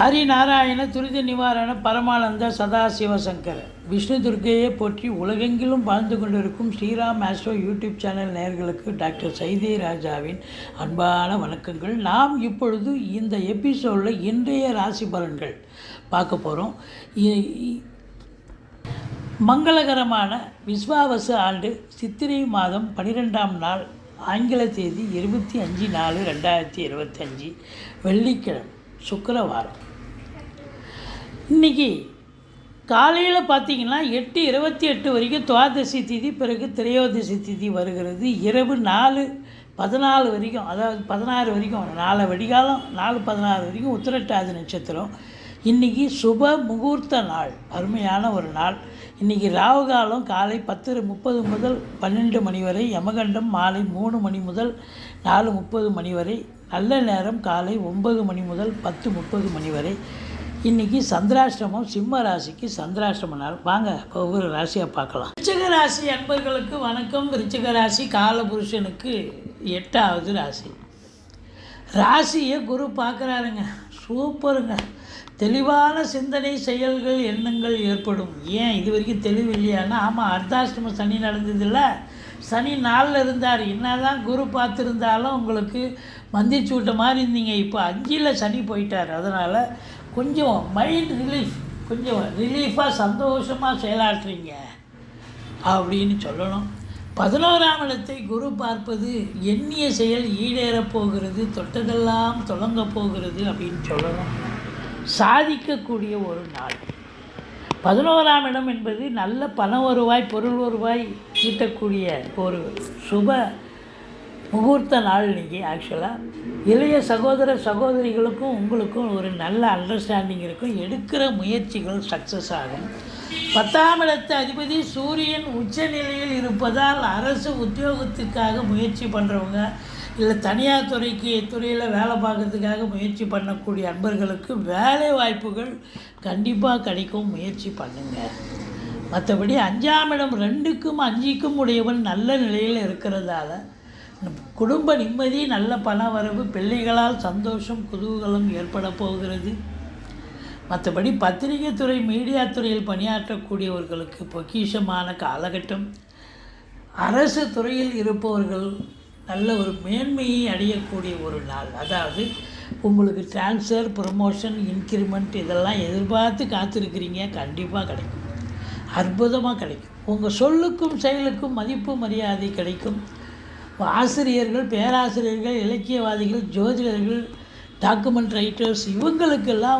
ஹரிநாராயண துரித நிவாரண பரமானந்த சதாசிவசங்கர விஷ்ணு துர்க்கையை போற்றி உலகெங்கிலும் வாழ்ந்து கொண்டிருக்கும் ஸ்ரீராம் ஆஸ்ட்ரோ யூடியூப் சேனல் நேயர்களுக்கு டாக்டர் சைதே ராஜாவின் அன்பான வணக்கங்கள். நாம் இப்பொழுது இந்த எபிசோடில் இன்றைய ராசி பலன்கள் பார்க்க போகிறோம். மங்களகரமான விஸ்வாவசு ஆண்டு சித்திரை மாதம் 12ஆம் நாள் ஆங்கில தேதி 25/4/2025 வெள்ளிக்கிழமை சுக்கிரவாரம். இன்றைக்கி காலையில் பார்த்திங்கன்னா 8:28 வரைக்கும் துவாதசி திதி, பிறகு திரையோதசி திதி வருகிறது. இரவு 4:14 வரைக்கும், அதாவது 16 வரைக்கும், 4 வெடிகாலம் 4:16 வரைக்கும் உத்திரட்டாதி நட்சத்திரம். இன்றைக்கி சுப முகூர்த்த நாள், அருமையான ஒரு நாள். இன்றைக்கி ராவுகாலம் காலை 10:30 முதல் 12 மணி வரை, யமகண்டம் மாலை 3 மணி முதல் 4:30 மணி வரை, நல்ல நேரம் காலை 9 மணி முதல் 10:30 மணி வரை. இன்றைக்கி சந்திராஷ்டமம். சிம்ம ராசிக்கு சந்திராஷ்டம நாள். வாங்க ஒவ்வொரு ராசியாக பார்க்கலாம். விருச்சிக ராசி அன்பர்களுக்கு வணக்கம். விருச்சிக ராசி காலபுருஷனுக்கு 8வது ராசி. ராசியை குரு பார்க்குறாருங்க, சூப்பருங்க. தெளிவான சிந்தனை, செயல்கள், எண்ணங்கள் ஏற்படும். ஏன் இது வரைக்கும் தெளிவு இல்லையானா, ஆமாம், அர்த்தாஷ்டம சனி நடந்ததில்ல, சனி 4ல் இருந்தார். என்ன தான் குரு பார்த்துருந்தாலும் உங்களுக்கு மந்திரிச்சு மாதிரி இருந்தீங்க. இப்போ 5ல் சனி போயிட்டார். அதனால் கொஞ்சம் மைண்ட் ரிலீஃபாக சந்தோஷமாக செயலாற்றுறீங்க அப்படின்னு சொல்லணும். 11ஆம் இடத்தை குரு பார்ப்பது எண்ணிய செயல் ஈடேறப் போகிறது, தொட்டதெல்லாம் தொடங்க போகிறது அப்படின்னு சொல்லணும். சாதிக்கக்கூடிய ஒரு நாள். 11ஆம் இடம் என்பது நல்ல பண வருவாய், பொருள் வருவாய் ஈட்டக்கூடிய ஒரு சுப முகூர்த்த நாள். இன்றைக்கி ஆக்சுவலாக இளைய சகோதர சகோதரிகளுக்கும் உங்களுக்கும் ஒரு நல்ல அண்டர்ஸ்டாண்டிங் இருக்கும். எடுக்கிற முயற்சிகள் சக்ஸஸ் ஆகும். 10ஆம் இடத்து அதிபதி சூரியன் உச்ச நிலையில் இருப்பதால் அரசு உத்தியோகத்துக்காக முயற்சி பண்ணுறவங்க, இல்லை தனியார் துறையில் வேலை பார்க்குறதுக்காக முயற்சி பண்ணக்கூடிய அன்பர்களுக்கு வேலை வாய்ப்புகள் கண்டிப்பாக கிடைக்கும். முயற்சி பண்ணுங்கள். மற்றபடி 5ஆம் இடம் 2க்கும் 5க்கும் உடையவன் நல்ல நிலையில் இருக்கிறதால குடும்ப நிம்மதி, நல்ல பண வரவு, பிள்ளைகளால் சந்தோஷம், குதூகலம் ஏற்பட போகிறது. மற்றபடி பத்திரிகை துறை, மீடியா துறையில் பணியாற்றக்கூடியவர்களுக்கு பொக்கிஷமான காலகட்டம். அரசு துறையில் இருப்பவர்கள் நல்ல ஒரு மேன்மையை அடையக்கூடிய ஒரு நாள். அதாவது உங்களுக்கு ட்ரான்ஸ்ஃபர், ப்ரமோஷன், இன்க்ரிமெண்ட் இதெல்லாம் எதிர்பார்த்து காத்திருக்கிறீங்க. கண்டிப்பாக கிடைக்கும், அற்புதமாக கிடைக்கும். உங்கள் சொல்லுக்கும் செயலுக்கும் மதிப்பு மரியாதை கிடைக்கும். ஆசிரியர்கள், பேராசிரியர்கள், இலக்கியவாதிகள், ஜோதிடர்கள், டாக்குமெண்ட் ரைட்டர்ஸ் இவங்களுக்கெல்லாம்